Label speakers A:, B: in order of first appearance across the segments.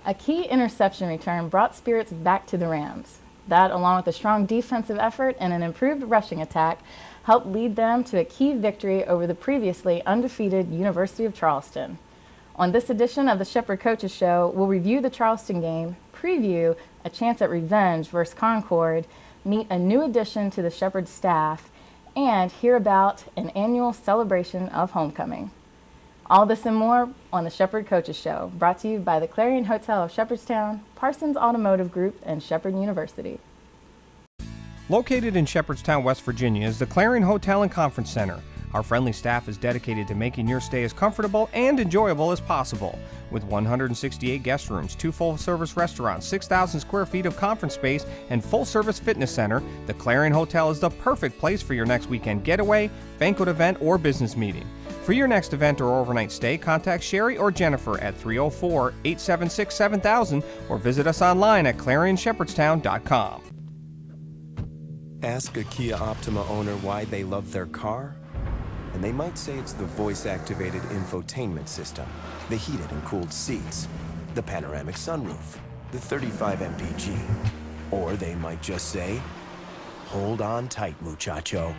A: A key interception return brought spirits back to the Rams. That, along with a strong defensive effort and an improved rushing attack, helped lead them to a key victory over the previously undefeated University of Charleston. On this edition of the Shepheerd Coaches Show, we'll review the Charleston game, preview a chance at revenge versus Concord, meet a new addition to the Shepheerd staff, and hear about an annual celebration of homecoming. All this and more on the Shepheerd Coaches Show, brought to you by the Clarion Hotel of Shepherdstown, Parsons Automotive Group, and Shepheerd University.
B: Located in Shepherdstown, West Virginia is the Clarion Hotel and Conference Center. Our friendly staff is dedicated to making your stay as comfortable and enjoyable as possible. With 168 guest rooms, 2 full-service restaurants, 6,000 square feet of conference space, and full-service fitness center, the Clarion Hotel is the perfect place for your next weekend getaway, banquet event, or business meeting. For your next event or overnight stay, contact Sherry or Jennifer at 304-876-7000 or visit us online at ClarionShepherdstown.com.
C: Ask a Kia Optima owner why they love their car, and they might say it's the voice-activated infotainment system, the heated and cooled seats, the panoramic sunroof, the 35 mpg. Or they might just say, hold on tight, muchacho.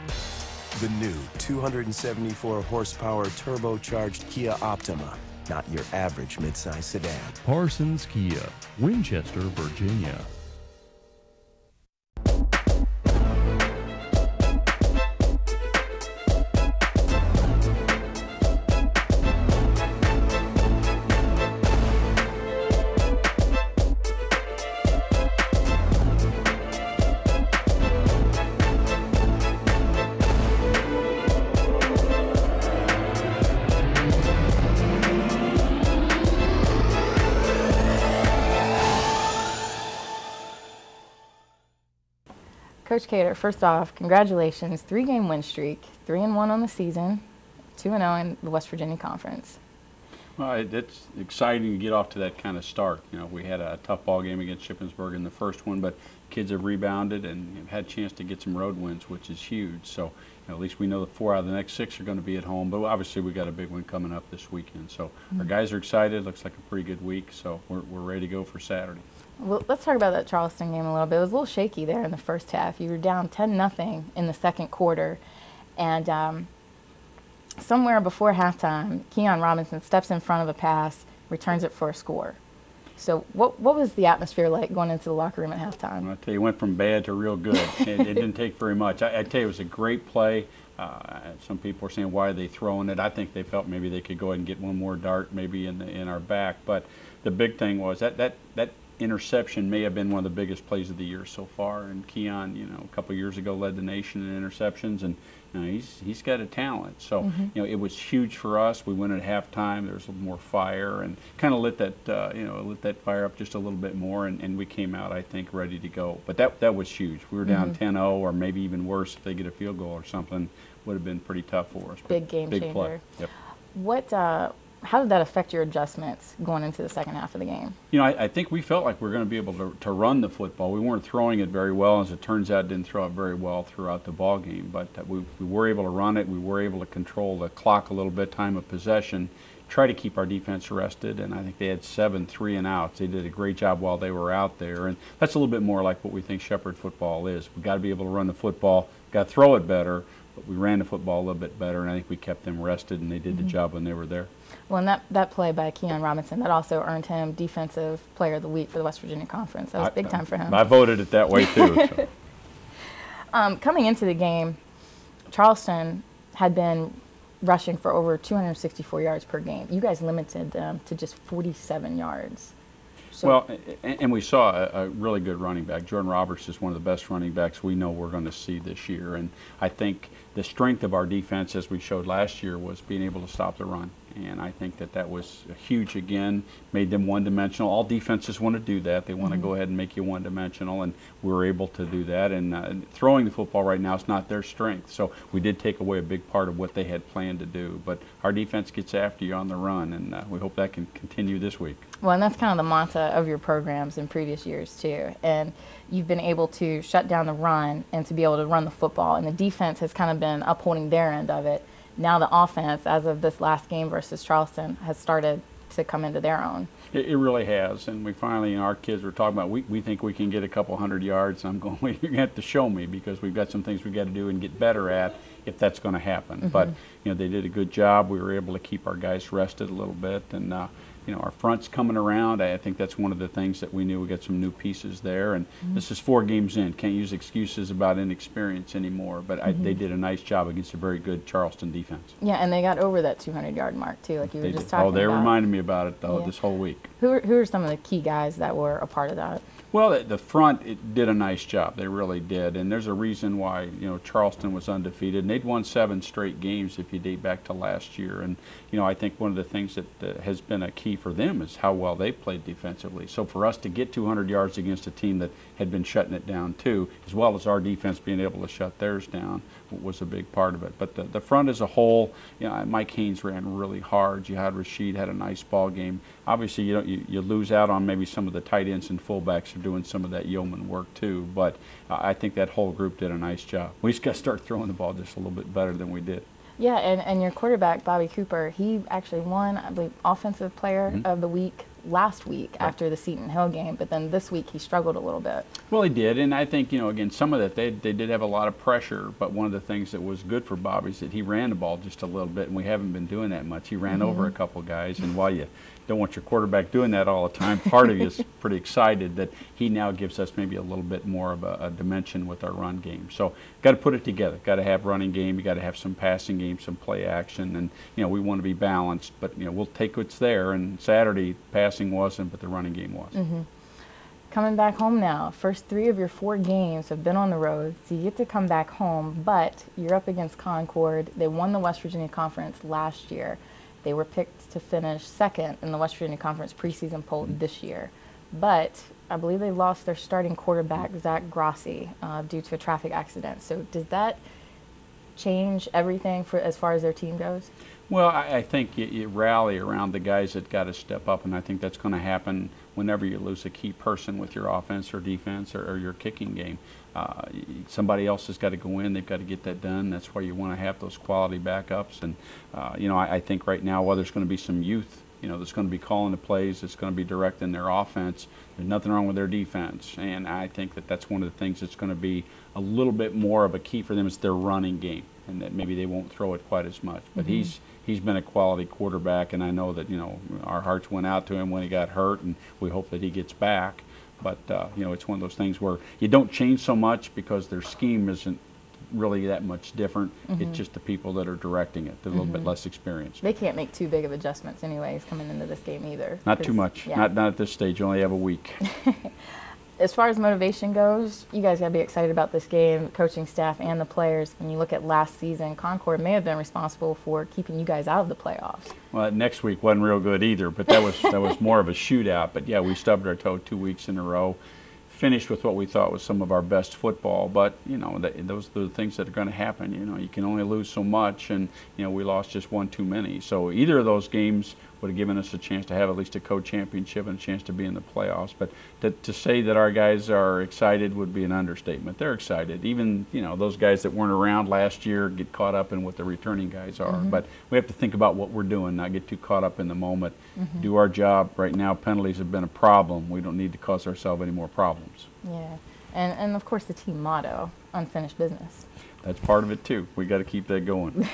C: The new 274 horsepower turbocharged Kia Optima, not your average midsize sedan.
D: Parsons Kia, Winchester, Virginia.
A: Coach Cater, first off, congratulations. 3-game win streak, 3-1 on the season, 2-0 in the West Virginia Conference.
E: Well, it's exciting to get off to that kind of start. You know, we had a tough ball game against Shippensburg in the first one, but kids have rebounded and have had a chance to get some road wins, which is huge. So at least we know that 4 out of the next 6 are going to be at home, but obviously we got a big one coming up this weekend. So our guys are excited. Looks like a pretty good week, so we're ready to go for Saturday.
A: Well, let's talk about that Charleston game a little bit. It was a little shaky there in the first half. You were down 10-0 in the second quarter, and somewhere before halftime, Keon Robinson steps in front of a pass, returns it for a score. So what was the atmosphere like going into the locker room at halftime?
E: Well, I tell you, it went from bad to real good. It didn't take very much. I tell you, it was a great play. Some people are saying, why are they throwing it? I think they felt maybe they could go ahead and get one more dart maybe in our back. But the big thing was that interception may have been one of the biggest plays of the year so far. And Keon, you know, a couple of years ago led the nation in interceptions, and you know, he's got a talent. So you know, it was huge for us. We went at halftime. There was a little more fire, and kind of lit that lit that fire up just a little bit more, and we came out, I think, ready to go. But that was huge. We were down 10-0, or maybe even worse if they get a field goal or something. Would have been pretty tough for us.
A: Big game
E: big
A: changer.
E: Play. Yep.
A: How did that affect your adjustments going into the second half of the game?
E: You know, I think we felt like we were going to be able to run the football. We weren't throwing it very well. As it turns out, didn't throw it very well throughout the ball game. But we were able to run it. We were able to control the clock a little bit, time of possession, try to keep our defense rested. And I think they had 7 3-and-outs. They did a great job while they were out there. And that's a little bit more like what we think Shepheerd football is. We've got to be able to run the football, got to throw it better. But we ran the football a little bit better, and I think we kept them rested, and they did the job when they were there.
A: Well, and that play by Keon Robinson, that also earned him Defensive Player of the Week for the West Virginia Conference. That was big time for him.
E: I voted it that way, too. So.
A: Coming into the game, Charleston had been rushing for over 264 yards per game. You guys limited them to just 47 yards. So
E: well, and we saw a really good running back. Jordan Roberts is one of the best running backs we know we're going to see this year. And I think the strength of our defense, as we showed last year, was being able to stop the run. And I think that was huge again, made them one-dimensional. All defenses want to do that. They want to go ahead and make you one-dimensional, and we were able to do that. And throwing the football right now is not their strength. So we did take away a big part of what they had planned to do. But our defense gets after you on the run, and we hope that can continue this week.
A: Well, and that's kind of the mantra of your programs in previous years, too. And you've been able to shut down the run and to be able to run the football. And the defense has kind of been upholding their end of it. Now the offense, as of this last game versus Charleston, has started to come into their own.
E: It really has, and we finally, our kids were talking about, we think we can get a couple hundred yards. I'm going, well, you're going to have to show me, because we've got some things we got to do and get better at if that's going to happen. But they did a good job. We were able to keep our guys rested a little bit, and our front's coming around. I think that's one of the things that we knew. We got some new pieces there, and this is 4 games in. Can't use excuses about inexperience anymore, but they did a nice job against a very good Charleston defense.
A: Yeah, and they got over that 200-yard mark too, like you were just talking about.
E: Oh, they reminded me about it this whole week.
A: Who are some of the key guys that were a part of that?
E: Well, the front, it did a nice job. They really did, and there's a reason why Charleston was undefeated, and they'd won 7 straight games if you date back to last year. And I think one of the things that has been a key for them is how well they played defensively. So for us to get 200 yards against a team that had been shutting it down too, as well as our defense being able to shut theirs down, was a big part of it. But the front as a whole, Mike Haynes ran really hard. Jihad Rashid had a nice ball game. Obviously, you lose out on maybe some of the tight ends and fullbacks are doing some of that yeoman work too. But I think that whole group did a nice job. We just got to start throwing the ball just a little bit better than we did.
A: Yeah, and your quarterback, Bobby Cooper, he actually won, I believe, Offensive Player of the Week last week after the Seton Hill game, but then this week he struggled a little bit.
E: Well, he did, and I think, again, some of that, they did have a lot of pressure, but one of the things that was good for Bobby is that he ran the ball just a little bit, and we haven't been doing that much. He ran over a couple guys, and while you don't want your quarterback doing that all the time, part of you is pretty excited that he now gives us maybe a little bit more of a dimension with our run game. So got to put it together. Got to have running game. You got to have some passing game, some play action, and we want to be balanced. But we'll take what's there. And Saturday passing wasn't, but the running game was.
A: Coming back home now, first 3 of your 4 games have been on the road, so you get to come back home. But you're up against Concord. They won the West Virginia Conference last year. They were picked to finish 2nd in the West Virginia Conference preseason poll this year. But I believe they lost their starting quarterback, Zach Grossi, due to a traffic accident. So does that change everything as far as their team goes?
E: Well, I think you rally around the guys that got to step up, and I think that's going to happen whenever you lose a key person with your offense or defense or your kicking game. Somebody else has got to go in. They've got to get that done. That's why you want to have those quality backups. And, I think right now, while there's going to be some youth, that's going to be calling the plays, that's going to be directing their offense, there's nothing wrong with their defense. And I think that that's one of the things that's going to be a little bit more of a key for them is their running game, and that maybe they won't throw it quite as much. But he's been a quality quarterback, and I know that, our hearts went out to him when he got hurt, and we hope that he gets back. But, it's one of those things where you don't change so much because their scheme isn't really that much different. It's just the people that are directing it. They're a little bit less experienced.
A: They can't make too big of adjustments anyways coming into this game either.
E: Not too much. Yeah. Not at this stage. You only have a week.
A: As far as motivation goes, you guys got to be excited about this game, coaching staff and the players. When you look at last season, Concord may have been responsible for keeping you guys out of the playoffs.
E: Well, next week wasn't real good either, but that was more of a shootout. But yeah, we stubbed our toe 2 weeks in a row. Finished with what we thought was some of our best football, but those are the things that are going to happen. You can only lose so much, and we lost just 1 too many. So either of those games would have given us a chance to have at least a co-championship and a chance to be in the playoffs. But to say that our guys are excited would be an understatement. They're excited. Even those guys that weren't around last year get caught up in what the returning guys are. But we have to think about what we're doing, not get too caught up in the moment. Do our job. Right now, penalties have been a problem. We don't need to cause ourselves any more problems.
A: Yeah, and of course the team motto, unfinished business.
E: That's part of it too. We got to keep that going.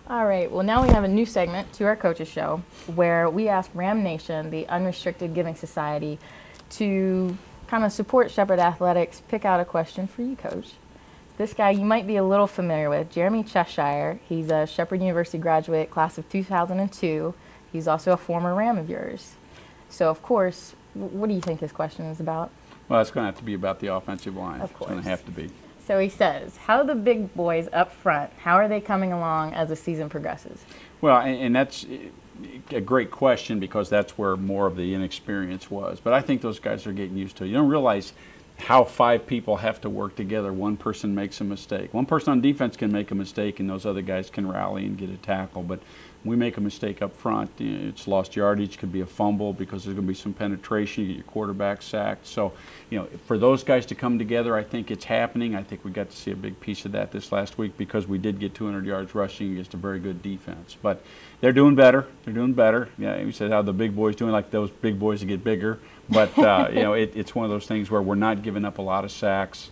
A: All right, well now we have a new segment to our Coaches Show where we ask Ram Nation, the Unrestricted Giving Society, to kind of support Shepheerd Athletics, pick out a question for you, Coach. This guy you might be a little familiar with, Jeremy Cheshire. He's a Shepheerd University graduate, class of 2002. He's also a former Ram of yours. So of course, what do you think his question is about?
E: Well, it's going to have to be about the offensive line.
A: Of course.
E: It's going to have to be.
A: So he says, how are the big boys up front? How are they coming along as the season progresses?
E: Well, and that's a great question because that's where more of the inexperience was. But I think those guys are getting used to it. You don't realize how 5 people have to work together. One person makes a mistake. One person on defense can make a mistake, and those other guys can rally and get a tackle. But we make a mistake up front, it's lost yardage, could be a fumble because there's going to be some penetration, you get your quarterback sacked. So, for those guys to come together, I think it's happening. I think we got to see a big piece of that this last week because we did get 200 yards rushing against a very good defense. But they're doing better. They're doing better. Yeah, you said how the big boys doing, like those big boys that get bigger. But, it's one of those things where we're not giving up a lot of sacks.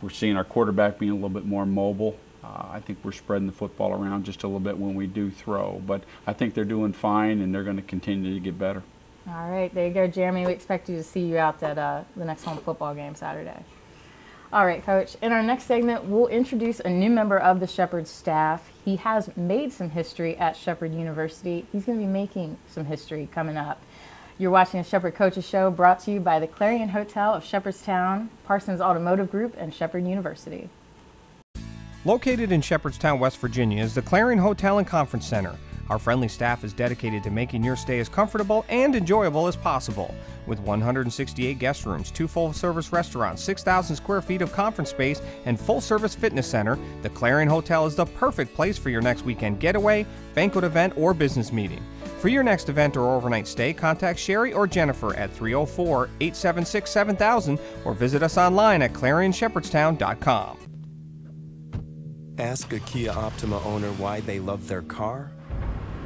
E: We're seeing our quarterback being a little bit more mobile. I think we're spreading the football around just a little bit when we do throw. But I think they're doing fine, and they're going to continue to get better.
A: All right, there you go, Jeremy. We expect to see you out at the next home football game Saturday. All right, Coach. In our next segment, we'll introduce a new member of the Shepheerd staff. He has made some history at Shepheerd University. He's going to be making some history coming up. You're watching a Shepheerd Coaches Show brought to you by the Clarion Hotel of Shepherdstown, Parsons Automotive Group, and Shepheerd University.
B: Located in Shepherdstown, West Virginia is the Clarion Hotel and Conference Center. Our friendly staff is dedicated to making your stay as comfortable and enjoyable as possible. With 168 guest rooms, 2 full-service restaurants, 6,000 square feet of conference space, and full-service fitness center, the Clarion Hotel is the perfect place for your next weekend getaway, banquet event, or business meeting. For your next event or overnight stay, contact Sherry or Jennifer at 304-876-7000 or visit us online at ClarionShepherdstown.com.
C: Ask a Kia Optima owner why they love their car,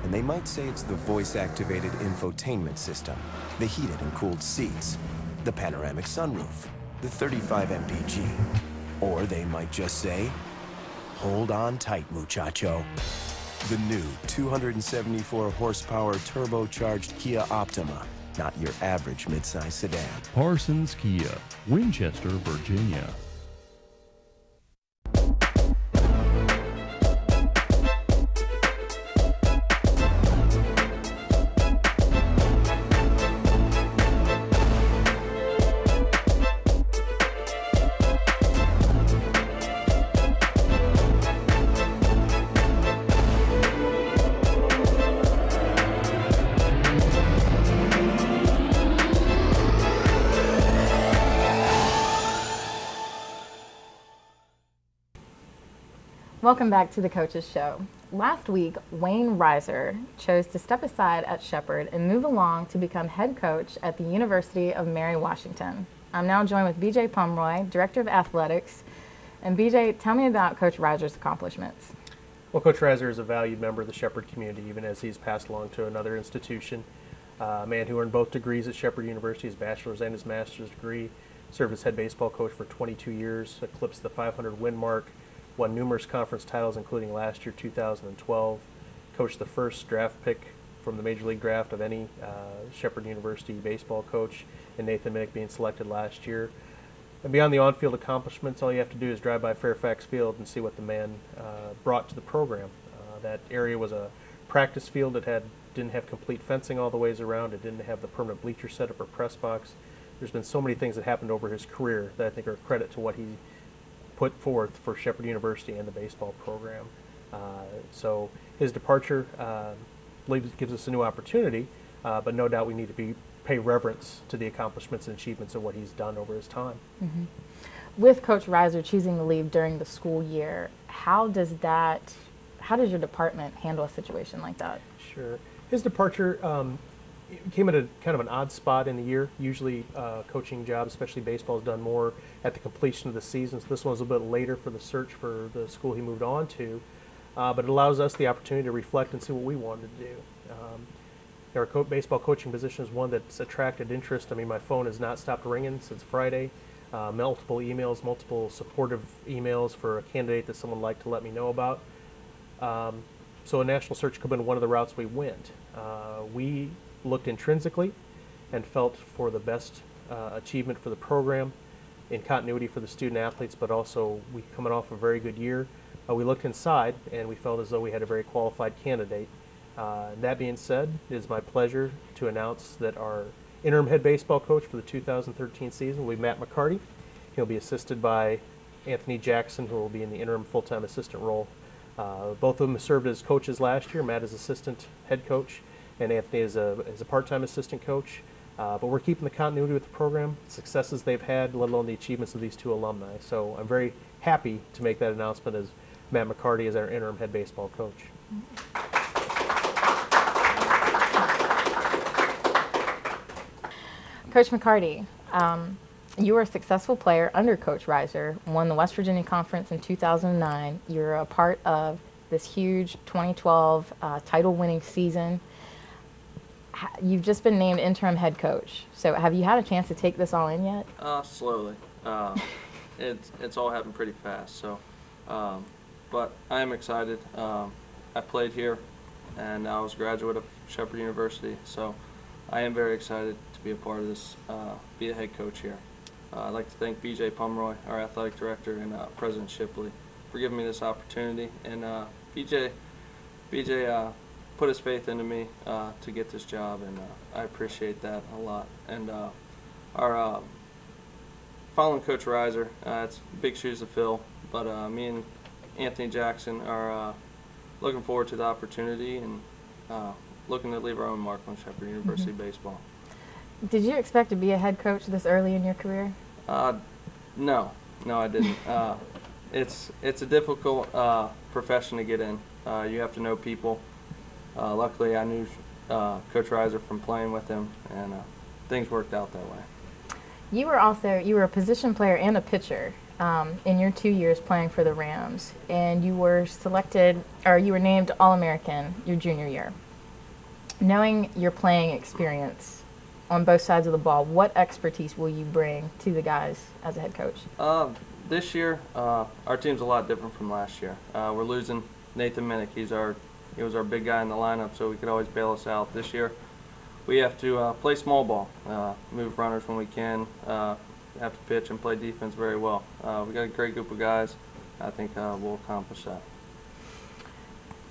C: and they might say it's the voice-activated infotainment system, the heated and cooled seats, the panoramic sunroof, the 35 mpg. Or they might just say, hold on tight, muchacho. The new 274 horsepower turbocharged Kia Optima, not your average midsize sedan.
D: Parsons Kia, Winchester, Virginia.
A: Welcome back to the Coaches Show. Last week, Wayne Reiser chose to step aside at Shepheerd and move along to become head coach at the University of Mary Washington. I'm now joined with BJ Pomeroy, Director of Athletics. And BJ, tell me about Coach Reiser's accomplishments.
F: Well, Coach Reiser is a valued member of the Shepheerd community, even as he's passed along to another institution. A man who earned both degrees at Shepheerd University, his bachelor's and his master's degree, served as head baseball coach for 22 years, eclipsed the 500 win mark, won numerous conference titles, including last year, 2012, coached the first draft pick from the Major League Draft of any Shepheerd University baseball coach, and Nathan Minnick being selected last year. And beyond the on-field accomplishments, all you have to do is drive by Fairfax Field and see what the man brought to the program. That area was a practice field that didn't have complete fencing all the ways around. It didn't have the permanent bleacher setup or press box. There's been so many things that happened over his career that I think are a credit to what he put forth for Shepheerd University and the baseball program. So his departure gives us a new opportunity, but no doubt we need to pay reverence to the accomplishments and achievements of what he's done over his time.
A: Mm-hmm. With Coach Reiser choosing to leave during the school year, how does your department handle a situation like that?
F: Sure. His departure came at a kind of an odd spot in the year. Usually coaching jobs, especially baseball, is done more at the completion of the season. So this one was a bit later for the search for the school he moved on to. But it allows us the opportunity to reflect and see what we wanted to do. Our baseball coaching position is one that's attracted interest. I mean, my phone has not stopped ringing since Friday. Multiple emails, multiple supportive emails for a candidate that someone would like to let me know about. So a national search could have been one of the routes we went. We looked intrinsically and felt for the best achievement for the program in continuity for the student athletes, but also we coming off a very good year. We looked inside and we felt as though we had a very qualified candidate. That being said, it is my pleasure to announce that our interim head baseball coach for the 2013 season will be Matt McCarty. He'll be assisted by Anthony Jackson, who will be in the interim full-time assistant role. Both of them served as coaches last year. Matt is assistant head coach, and Anthony is a part-time assistant coach. But we're keeping the continuity with the program, successes they've had, let alone the achievements of these two alumni. So I'm very happy to make that announcement as Matt McCarty as our interim head baseball coach.
A: Coach McCarty, you were a successful player under Coach Reiser, won the West Virginia Conference in 2009. You're a part of this huge 2012 title-winning season. You've just been named interim head coach. So have you had a chance to take this all in yet?
G: Slowly. It's all happened pretty fast. So, but I am excited. I played here, and I was a graduate of Shepheerd University. So, I am very excited to be a part of this, be a head coach here. I'd like to thank BJ Pomeroy, our athletic director, and President Shipley for giving me this opportunity. And BJ put his faith into me to get this job, and I appreciate that a lot. And our following Coach Reiser, it's big shoes to fill, but me and Anthony Jackson are looking forward to the opportunity and looking to leave our own mark on Shepheerd University baseball.
A: Did you expect to be a head coach this early in your career?
G: No, I didn't. It's a difficult profession to get in. You have to know people. Luckily, I knew Coach Reiser from playing with him, and things worked out that way.
A: You were a position player and a pitcher in your 2 years playing for the Rams, and you were named All-American your junior year. Knowing your playing experience on both sides of the ball, what expertise will you bring to the guys as a head coach?
G: This year, our team's a lot different from last year. We're losing Nathan Minnick. He was our big guy in the lineup, so we could always bail us out. This year, we have to play small ball, move runners when we can, have to pitch and play defense very well. We got a great group of guys. I think we'll accomplish that.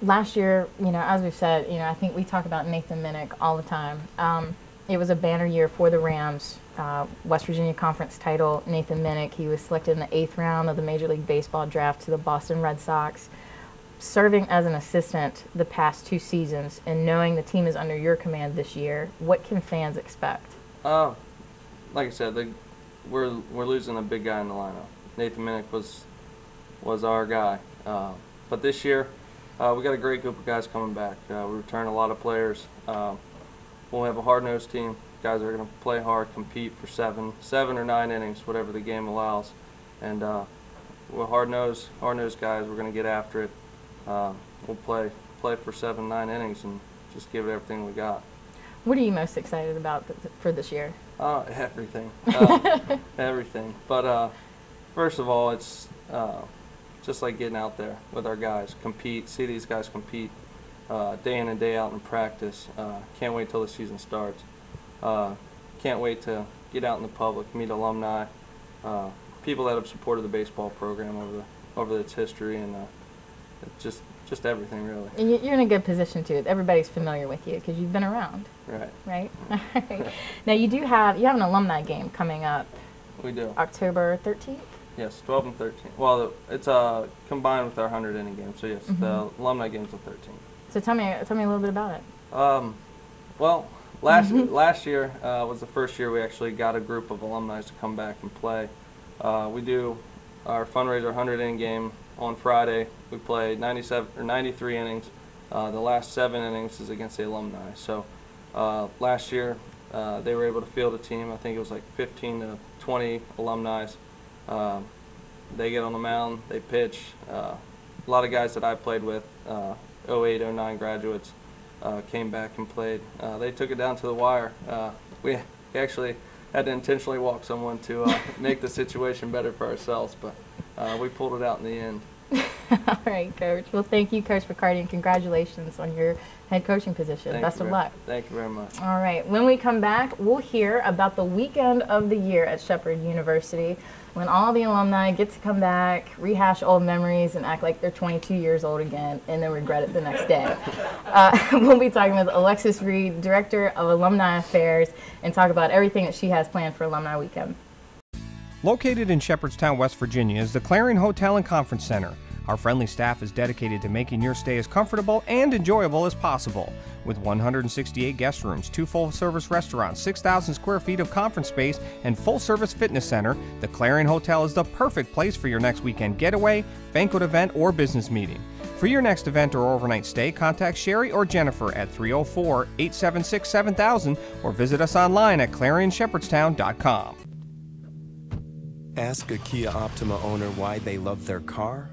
A: Last year, as we've said, I think we talk about Nathan Minnick all the time. It was a banner year for the Rams. West Virginia Conference title, Nathan Minnick. He was selected in the 8th round of the Major League Baseball draft to the Boston Red Sox. Serving as an assistant the past 2 seasons and knowing the team is under your command this year, what can fans expect?
G: Like I said, we're losing a big guy in the lineup. Nathan Minnick was our guy. But this year, we got a great group of guys coming back. We return a lot of players. We'll have a hard-nosed team. Guys are going to play hard, compete for 7 or 9 innings, whatever the game allows. And we're hard-nosed guys. We're going to get after it. We'll play for 7, 9 innings and just give it everything we got.
A: What are you most excited about for this year?
G: Everything. Everything. But first of all, it's just like getting out there with our guys, see these guys compete day in and day out in practice. Can't wait till the season starts. Can't wait to get out in the public, meet alumni, people that have supported the baseball program over its history, and just everything really.
A: You're in a good position too. Everybody's familiar with you because you've been around.
G: Right.
A: Right. Right. Now you have an alumni game coming up.
G: We do.
A: October 13th.
G: Yes, 12 and 13. Well, it's combined with our 100-inning game. So yes, the alumni game's the 13th.
A: So tell me a little bit about it.
G: Well, last year was the first year we actually got a group of alumni to come back and play. We do our fundraiser 100-inning game on Friday. We play 93 innings. The last 7 innings is against the alumni. So last year they were able to field a team. I think it was like 15 to 20 alumni. They get on the mound, they pitch. A lot of guys that I played with, 08, 09 graduates, came back and played. They took it down to the wire. We actually had to intentionally walk someone to make the situation better for ourselves, but we pulled it out in the end.
A: All right, Coach. Well, thank you, Coach McCarty, and congratulations on your head coaching position. Best of luck.
G: Thank you very much.
A: All right. When we come back, we'll hear about the weekend of the year at Shepheerd University, when all the alumni get to come back, rehash old memories, and act like they're 22 years old again, and then regret it the next day. We'll be talking with Alexis Reed, Director of Alumni Affairs, and talk about everything that she has planned for Alumni Weekend.
B: Located in Shepherdstown, West Virginia is the Clarion Hotel and Conference Center. Our friendly staff is dedicated to making your stay as comfortable and enjoyable as possible. With 168 guest rooms, 2 full-service restaurants, 6,000 square feet of conference space, and full-service fitness center, the Clarion Hotel is the perfect place for your next weekend getaway, banquet event, or business meeting. For your next event or overnight stay, contact Sherry or Jennifer at 304-876-7000 or visit us online at clarionshepherdstown.com.
C: Ask a Kia Optima owner why they love their car,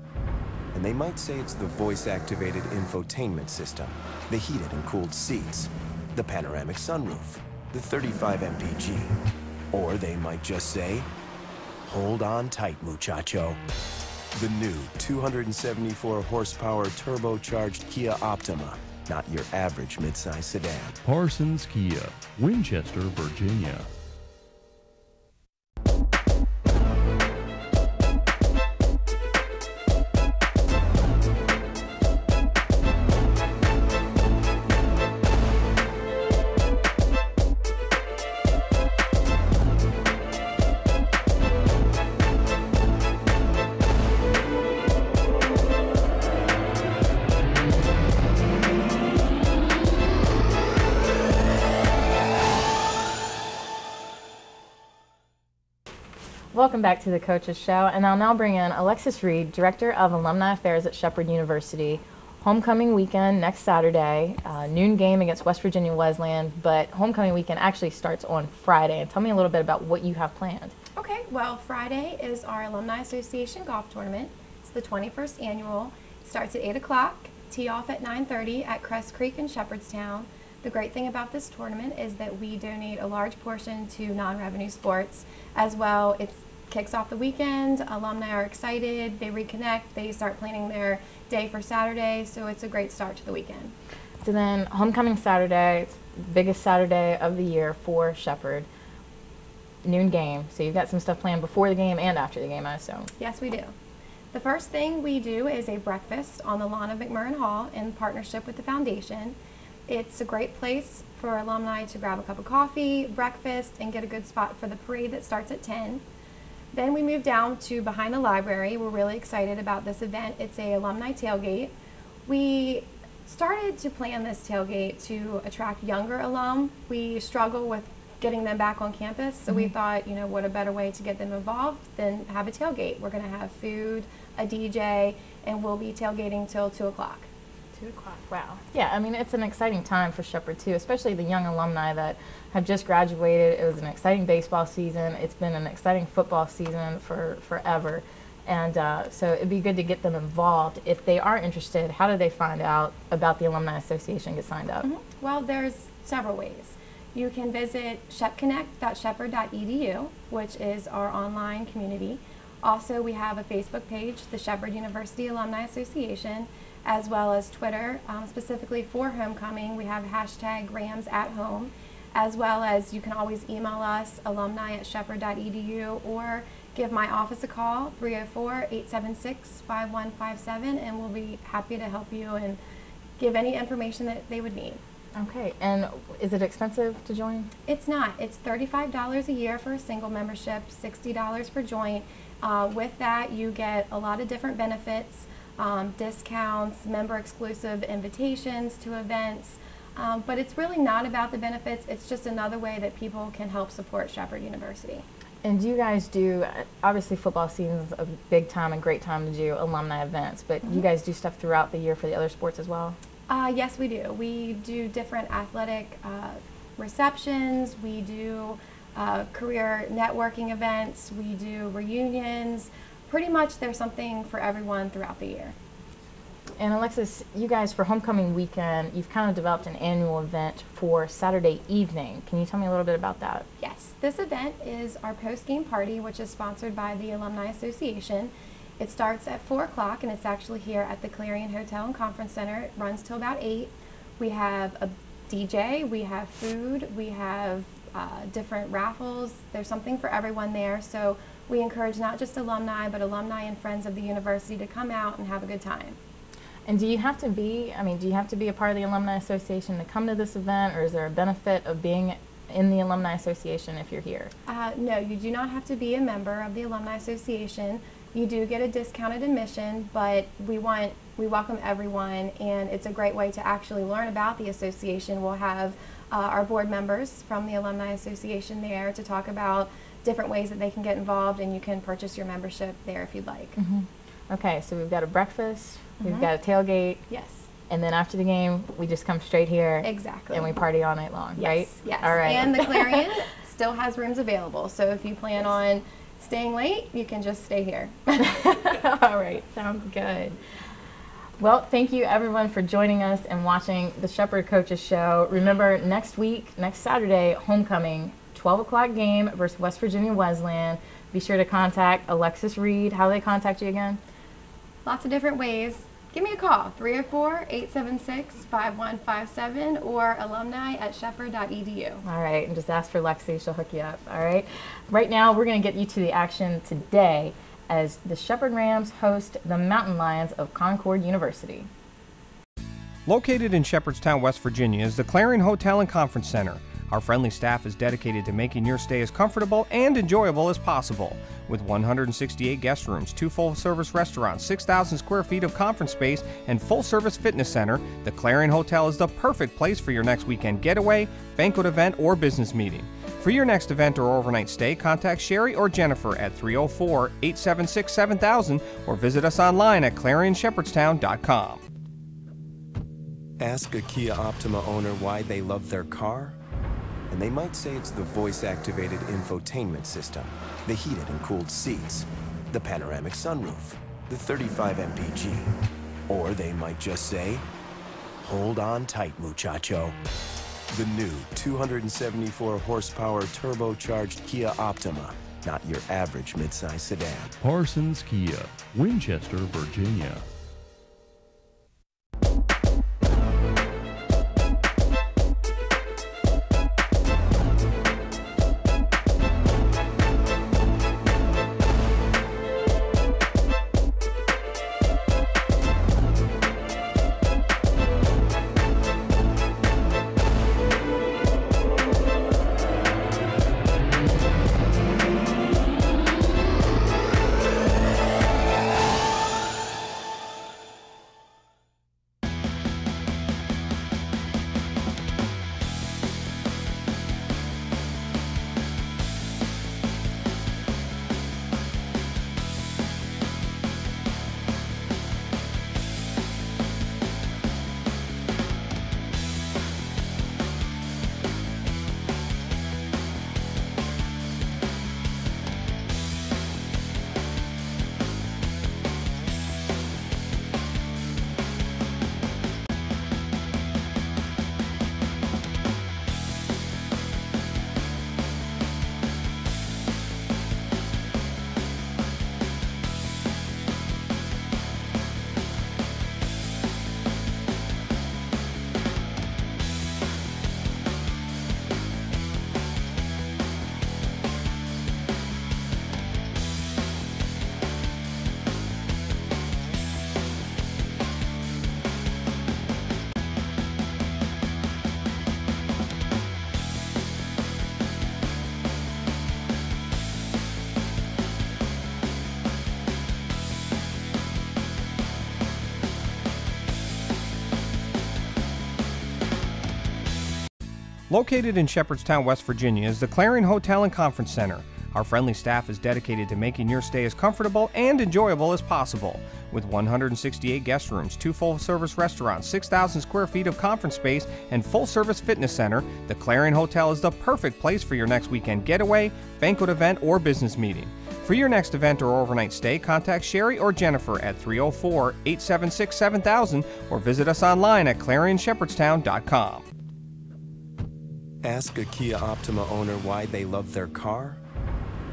C: and they might say it's the voice-activated infotainment system, the heated and cooled seats, the panoramic sunroof, the 35 mpg. Or they might just say, hold on tight, muchacho. The new 274 horsepower turbocharged Kia Optima, not your average midsize sedan.
D: Parsons Kia, Winchester, Virginia.
A: Welcome back to the Coaches Show, and I'll now bring in Alexis Reed, Director of Alumni Affairs at Shepheerd University. Homecoming weekend next Saturday, noon game against West Virginia Wesleyan, but homecoming weekend actually starts on Friday. And tell me a little bit about what you have planned.
H: Okay, well, Friday is our Alumni Association golf tournament. It's the 21st annual. It starts at 8 o'clock, tee off at 9:30 at Crest Creek in Shepherdstown. The great thing about this tournament is that we donate a large portion to non-revenue sports as well. It kicks off the weekend. Alumni are excited. They reconnect. They start planning their day for Saturday, so it's a great start to the weekend.
A: So then homecoming Saturday, it's the biggest Saturday of the year for Shepheerd. Noon game, so you've got some stuff planned before the game and after the game, I assume.
H: Yes, we do. The first thing we do is a breakfast on the lawn of McMurrin Hall in partnership with the foundation. It's a great place for alumni to grab a cup of coffee, breakfast, and get a good spot for the parade that starts at 10. Then we move down to behind the library. We're really excited about this event. It's a alumni tailgate. We started to plan this tailgate to attract younger alum. We struggle with getting them back on campus, so we thought, you know, what a better way to get them involved than have a tailgate. We're going to have food, a DJ, and we'll be tailgating till 2 o'clock.
A: 2 o'clock, wow. Yeah, I mean, it's an exciting time for Shepheerd, too, especially the young alumni that have just graduated. It was an exciting baseball season. It's been an exciting football season for forever. And so it'd be good to get them involved. If they are interested, how do they find out about the Alumni Association, get signed up?
H: Well, there's several ways. You can visit shepconnect.shepherd.edu, which is our online community. Also, we have a Facebook page, the Shepheerd University Alumni Association, as well as Twitter, specifically for homecoming. We have hashtag #RamsAtHome, as well as you can always email us, alumni@shepherd.edu, or give my office a call, 304-876-5157, and we'll be happy to help you and give any information that they would need.
A: Okay, and is it expensive to join?
H: It's not. It's $35 a year for a single membership, $60 for joint. With that, you get a lot of different benefits, discounts, member-exclusive invitations to events, but it's really not about the benefits. It's just another way that people can help support Shepheerd University.
A: And do you guys do, obviously football season's a big time and great time to do alumni events, but you guys do stuff throughout the year for the other sports as well?
H: Yes, we do. We do different athletic receptions. We do career networking events. We do reunions. Pretty much there's something for everyone throughout the year.
A: And Alexis, you guys for homecoming weekend, you've kind of developed an annual event for Saturday evening. Can you tell me a little bit about that?
H: Yes, this event is our post-game party, which is sponsored by the Alumni Association. It starts at 4 o'clock, and it's actually here at the Clarion Hotel and Conference Center. It runs till about 8. We have a DJ, we have food, we have different raffles. There's something for everyone there, so we encourage not just alumni, but alumni and friends of the university to come out and have a good time.
A: And do you have to be, do you have to be a part of the Alumni Association to come to this event, or is there a benefit of being in the Alumni Association if you're here?
H: No, you do not have to be a member of the Alumni Association. You do get a discounted admission, but we welcome everyone, and it's a great way to actually learn about the association. We'll have our board members from the Alumni Association there to talk about different ways that they can get involved, and you can purchase your membership there if you'd like.
A: Okay, so we've got a breakfast, we've got a tailgate,
H: Yes.
A: and then after the game, we just come straight here.
H: Exactly.
A: And we party all night long,
H: Yes,
A: right?
H: yes.
A: All right.
H: And the Clarion still has rooms available. So if you plan on staying late, you can just stay here.
A: All right, sounds good. Well, thank you everyone for joining us and watching the Shepheerd Coaches Show. Remember, next week, next Saturday, homecoming, 12 o'clock game versus West Virginia Wesleyan. Be sure to contact Alexis Reed. How do they contact you again?
H: Lots of different ways. Give me a call, 304-876-5157 or alumni@shepherd.edu.
A: All right, and just ask for Lexi. She'll hook you up. All right. Right now, we're going to get you to the action today as the Shepheerd Rams host the Mountain Lions of Concord University.
B: Located in Shepherdstown, West Virginia is the Clarion Hotel and Conference Center. Our friendly staff is dedicated to making your stay as comfortable and enjoyable as possible. With 168 guest rooms, 2 full-service restaurants, 6,000 square feet of conference space, and full-service fitness center, the Clarion Hotel is the perfect place for your next weekend getaway, banquet event, or business meeting. For your next event or overnight stay, contact Sherry or Jennifer at 304-876-7000 or visit us online at clarionshepherdstown.com.
C: Ask a Kia Optima owner why they love their car, and they might say it's the voice-activated infotainment system, the heated and cooled seats, the panoramic sunroof, the 35 mpg. Or they might just say, hold on tight, muchacho. The new 274 horsepower turbocharged Kia Optima, not your average midsize sedan.
D: Parsons Kia, Winchester, Virginia.
B: Located in Shepherdstown, West Virginia is the Clarion Hotel and Conference Center. Our friendly staff is dedicated to making your stay as comfortable and enjoyable as possible. With 168 guest rooms, 2 full-service restaurants, 6,000 square feet of conference space, and full-service fitness center, the Clarion Hotel is the perfect place for your next weekend getaway, banquet event, or business meeting. For your next event or overnight stay, contact Sherry or Jennifer at 304-876-7000 or visit us online at clarionshepherdstown.com.
C: Ask a Kia Optima owner why they love their car,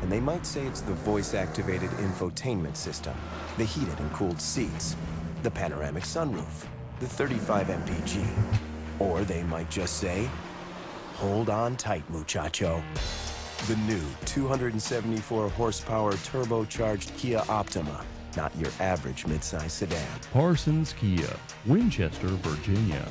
C: and they might say it's the voice-activated infotainment system, the heated and cooled seats, the panoramic sunroof, the 35 mpg. Or they might just say, hold on tight, muchacho. The new 274 horsepower turbocharged Kia Optima, not your average midsize sedan.
D: Parsons Kia, Winchester, Virginia.